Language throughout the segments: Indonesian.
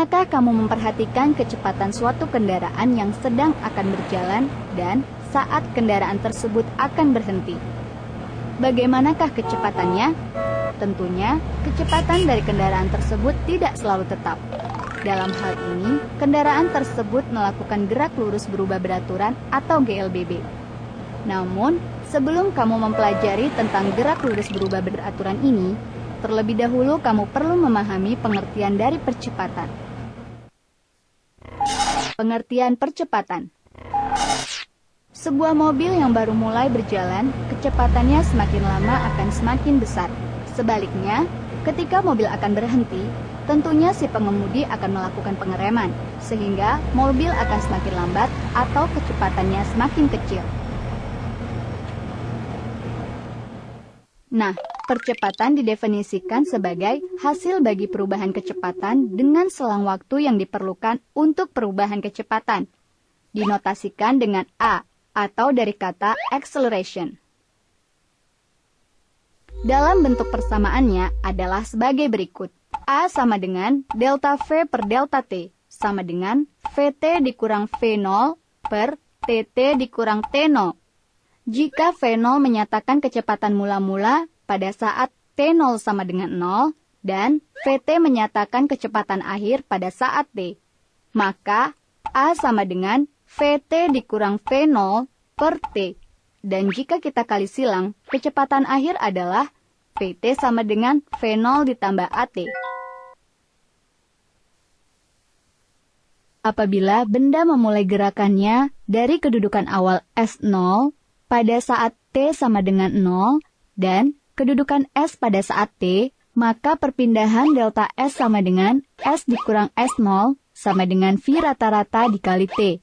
Pernahkah kamu memperhatikan kecepatan suatu kendaraan yang sedang akan berjalan dan saat kendaraan tersebut akan berhenti? Bagaimanakah kecepatannya? Tentunya, kecepatan dari kendaraan tersebut tidak selalu tetap. Dalam hal ini, kendaraan tersebut melakukan gerak lurus berubah beraturan atau GLBB. Namun, sebelum kamu mempelajari tentang gerak lurus berubah beraturan ini, terlebih dahulu kamu perlu memahami pengertian dari percepatan. Pengertian percepatan. Sebuah mobil yang baru mulai berjalan, kecepatannya semakin lama akan semakin besar. Sebaliknya, ketika mobil akan berhenti, tentunya si pengemudi akan melakukan pengereman, sehingga mobil akan semakin lambat atau kecepatannya semakin kecil. Nah, percepatan didefinisikan sebagai hasil bagi perubahan kecepatan dengan selang waktu yang diperlukan untuk perubahan kecepatan. Dinotasikan dengan A atau dari kata acceleration. Dalam bentuk persamaannya adalah sebagai berikut. A sama dengan delta V per delta T sama dengan Vt dikurang V0 per Tt dikurang T0. Jika V0 menyatakan kecepatan mula-mula pada saat T0 sama dengan 0 dan Vt menyatakan kecepatan akhir pada saat T, maka A sama dengan Vt dikurang V0 per T. Dan jika kita kali silang, kecepatan akhir adalah Vt sama dengan V0 ditambah At. Apabila benda memulai gerakannya dari kedudukan awal S0 pada saat T sama dengan 0 dan kedudukan S pada saat T, maka perpindahan delta S sama dengan S dikurang S0 sama dengan V rata-rata dikali T.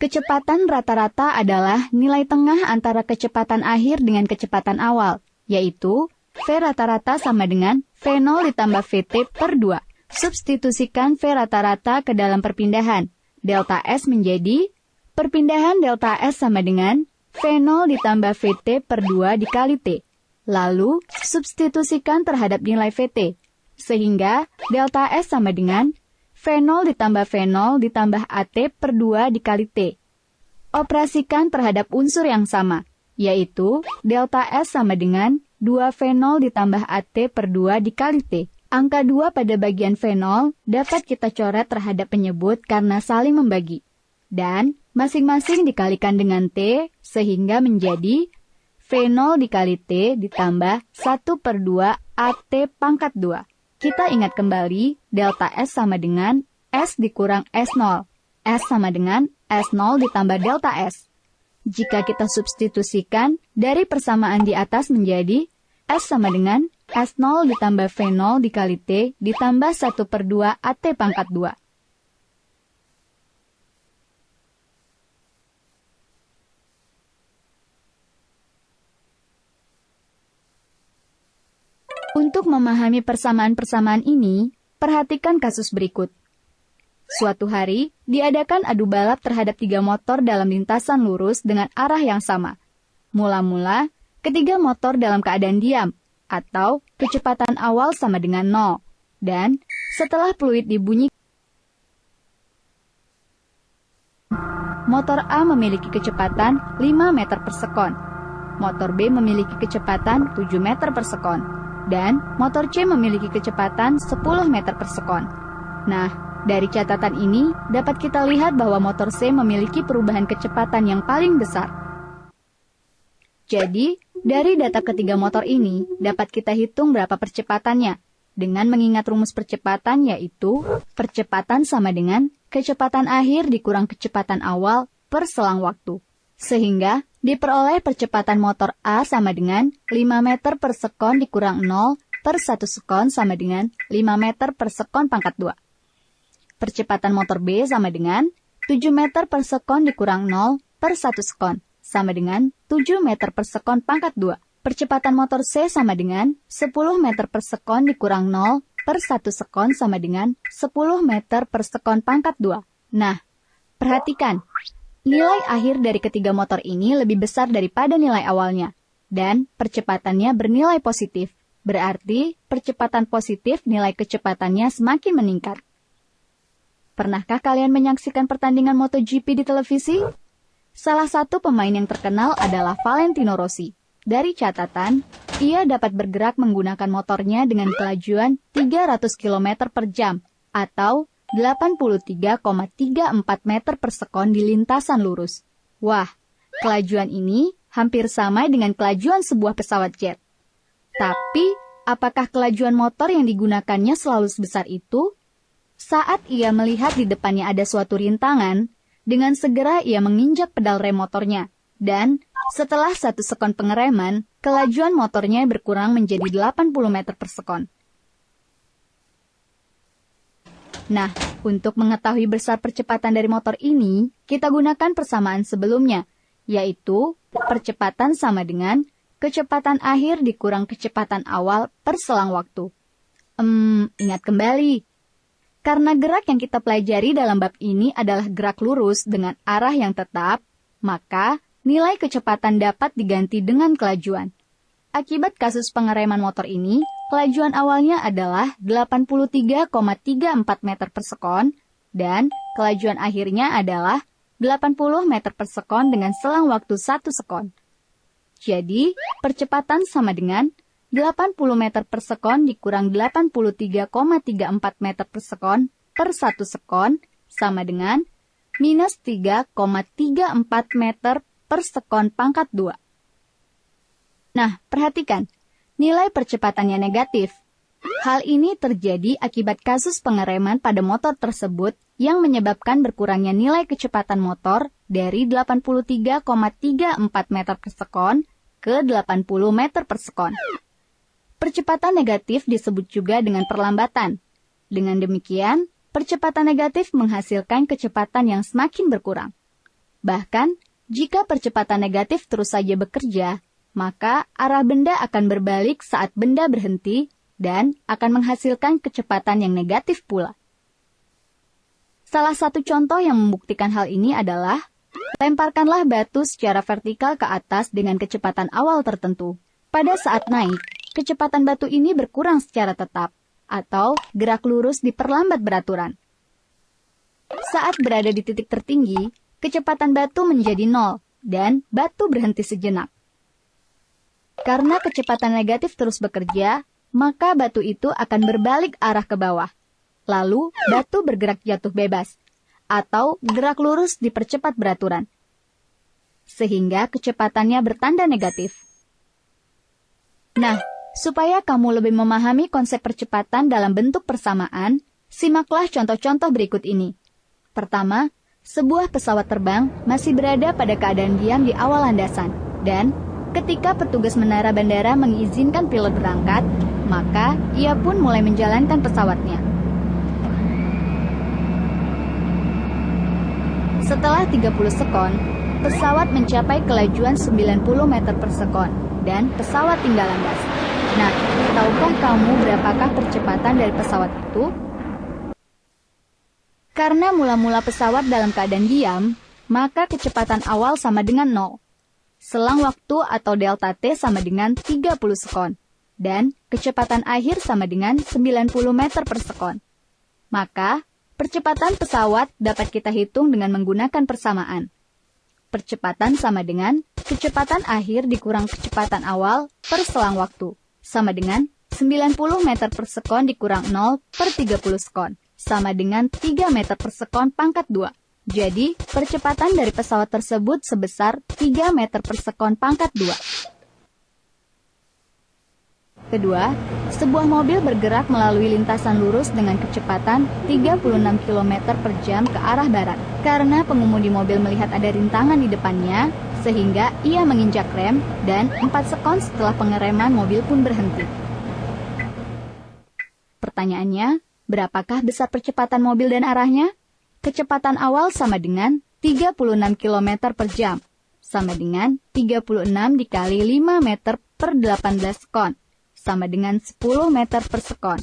Kecepatan rata-rata adalah nilai tengah antara kecepatan akhir dengan kecepatan awal, yaitu V rata-rata sama dengan V0 ditambah Vt per 2. Substitusikan V rata-rata ke dalam perpindahan. Delta S menjadi perpindahan delta S sama dengan V0 ditambah Vt per 2 dikali T. Lalu, substitusikan terhadap nilai Vt. Sehingga, delta S sama dengan V0 ditambah V0 ditambah At per 2 dikali T. Operasikan terhadap unsur yang sama, yaitu delta S sama dengan 2V0 ditambah At per 2 dikali T. Angka 2 pada bagian V0 dapat kita coret terhadap penyebut karena saling membagi. Dan masing-masing dikalikan dengan T sehingga menjadi V0 dikali T ditambah 1 per 2 At pangkat 2. Kita ingat kembali, delta S sama dengan S dikurang S0. S sama dengan S0 ditambah delta S. Jika kita substitusikan, dari persamaan di atas menjadi S sama dengan S0 ditambah V0 dikali T ditambah 1 per 2 At pangkat 2. Untuk memahami persamaan-persamaan ini, perhatikan kasus berikut. Suatu hari, diadakan adu balap terhadap 3 motor dalam lintasan lurus dengan arah yang sama. Mula-mula, ketiga motor dalam keadaan diam, atau kecepatan awal sama dengan 0. Dan setelah peluit dibunyikan, motor A memiliki kecepatan 5 meter per sekon, motor B memiliki kecepatan 7 meter per sekon, dan motor C memiliki kecepatan 10 meter per sekon. Nah, dari catatan ini dapat kita lihat bahwa motor C memiliki perubahan kecepatan yang paling besar. Jadi, dari data ketiga motor ini, dapat kita hitung berapa percepatannya. Dengan mengingat rumus percepatan yaitu, percepatan sama dengan kecepatan akhir dikurang kecepatan awal per selang waktu. Sehingga, diperoleh percepatan motor A sama dengan 5 meter per sekon dikurang 0 per 1 sekon sama dengan 5 meter per sekon pangkat 2. Percepatan motor B sama dengan 7 meter per sekon dikurang 0 per 1 sekon sama dengan 7 meter per sekon pangkat 2. Percepatan motor C sama dengan 10 meter per sekon dikurang 0 per 1 sekon sama dengan 10 meter per sekon pangkat 2. Nah, perhatikan, nilai akhir dari ketiga motor ini lebih besar daripada nilai awalnya, dan percepatannya bernilai positif. Berarti, percepatan positif nilai kecepatannya semakin meningkat. Pernahkah kalian menyaksikan pertandingan MotoGP di televisi? Salah satu pemain yang terkenal adalah Valentino Rossi. Dari catatan, ia dapat bergerak menggunakan motornya dengan kelajuan 300 km per jam atau 83,34 meter per sekon di lintasan lurus. Wah, kelajuan ini hampir sama dengan kelajuan sebuah pesawat jet. Tapi, apakah kelajuan motor yang digunakannya selalu sebesar itu? Saat ia melihat di depannya ada suatu rintangan, dengan segera ia menginjak pedal rem motornya. Dan, setelah 1 sekon pengereman, kelajuan motornya berkurang menjadi 80 meter per sekon. Nah, untuk mengetahui besar percepatan dari motor ini, kita gunakan persamaan sebelumnya, yaitu percepatan sama dengan kecepatan akhir dikurang kecepatan awal per selang waktu. Ingat kembali. Karena gerak yang kita pelajari dalam bab ini adalah gerak lurus dengan arah yang tetap, maka nilai kecepatan dapat diganti dengan kelajuan. Akibat kasus pengereman motor ini, kelajuan awalnya adalah 83,34 meter per sekon, dan kelajuan akhirnya adalah 80 meter per sekon dengan selang waktu 1 sekon. Jadi, percepatan sama dengan 80 meter per sekon dikurang 83,34 meter per sekon per 1 sekon sama dengan minus 3,34 meter per sekon pangkat 2. Nah, perhatikan, nilai percepatannya negatif. Hal ini terjadi akibat kasus pengereman pada motor tersebut yang menyebabkan berkurangnya nilai kecepatan motor dari 83,34 meter per sekon ke 80 meter per sekon. Percepatan negatif disebut juga dengan perlambatan. Dengan demikian, percepatan negatif menghasilkan kecepatan yang semakin berkurang. Bahkan, jika percepatan negatif terus saja bekerja, maka arah benda akan berbalik saat benda berhenti dan akan menghasilkan kecepatan yang negatif pula. Salah satu contoh yang membuktikan hal ini adalah, lemparkanlah batu secara vertikal ke atas dengan kecepatan awal tertentu. Pada saat naik, kecepatan batu ini berkurang secara tetap, atau gerak lurus diperlambat beraturan. Saat berada di titik tertinggi, kecepatan batu menjadi 0, dan batu berhenti sejenak. Karena kecepatan negatif terus bekerja, maka batu itu akan berbalik arah ke bawah. Lalu, batu bergerak jatuh bebas, atau gerak lurus dipercepat beraturan. Sehingga kecepatannya bertanda negatif. Nah, supaya kamu lebih memahami konsep percepatan dalam bentuk persamaan, simaklah contoh-contoh berikut ini. Pertama, sebuah pesawat terbang masih berada pada keadaan diam di awal landasan, dan ketika petugas menara bandara mengizinkan pilot berangkat, maka ia pun mulai menjalankan pesawatnya. Setelah 30 sekon, pesawat mencapai kelajuan 90 meter per sekon, dan pesawat tinggal landas. Nah, tahukah kamu berapakah percepatan dari pesawat itu? Karena mula-mula pesawat dalam keadaan diam, maka kecepatan awal sama dengan 0. Selang waktu atau delta T sama dengan 30 sekon, dan kecepatan akhir sama dengan 90 meter per sekon. Maka, percepatan pesawat dapat kita hitung dengan menggunakan persamaan. Percepatan sama dengan kecepatan akhir dikurang kecepatan awal per selang waktu, sama dengan 90 meter per sekon dikurang 0 per 30 sekon, sama dengan 3 meter per sekon pangkat 2. Jadi, percepatan dari pesawat tersebut sebesar 3 meter per sekon pangkat 2. Kedua, sebuah mobil bergerak melalui lintasan lurus dengan kecepatan 36 km per jam ke arah barat. Karena pengemudi mobil melihat ada rintangan di depannya, sehingga ia menginjak rem dan 4 sekon setelah pengereman mobil pun berhenti. Pertanyaannya, berapakah besar percepatan mobil dan arahnya? Kecepatan awal sama dengan 36 km per jam, sama dengan 36 dikali 5 meter per 18 sekon, sama dengan 10 meter per sekon.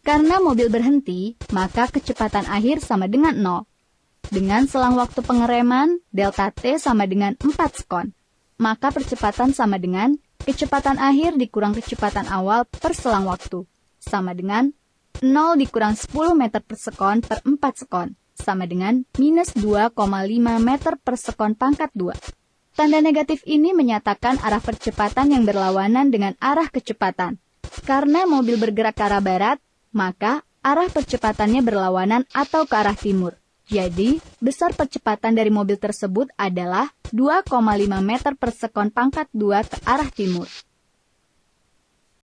Karena mobil berhenti, maka kecepatan akhir sama dengan 0. Dengan selang waktu pengereman, delta T sama dengan 4 sekon. Maka percepatan sama dengan kecepatan akhir dikurang kecepatan awal per selang waktu, sama dengan 0 dikurang 10 meter per sekon per 4 sekon, sama dengan minus 2,5 meter per sekon pangkat 2. Tanda negatif ini menyatakan arah percepatan yang berlawanan dengan arah kecepatan. Karena mobil bergerak ke arah barat, maka arah percepatannya berlawanan atau ke arah timur. Jadi, besar percepatan dari mobil tersebut adalah 2,5 meter per sekon pangkat 2 ke arah timur.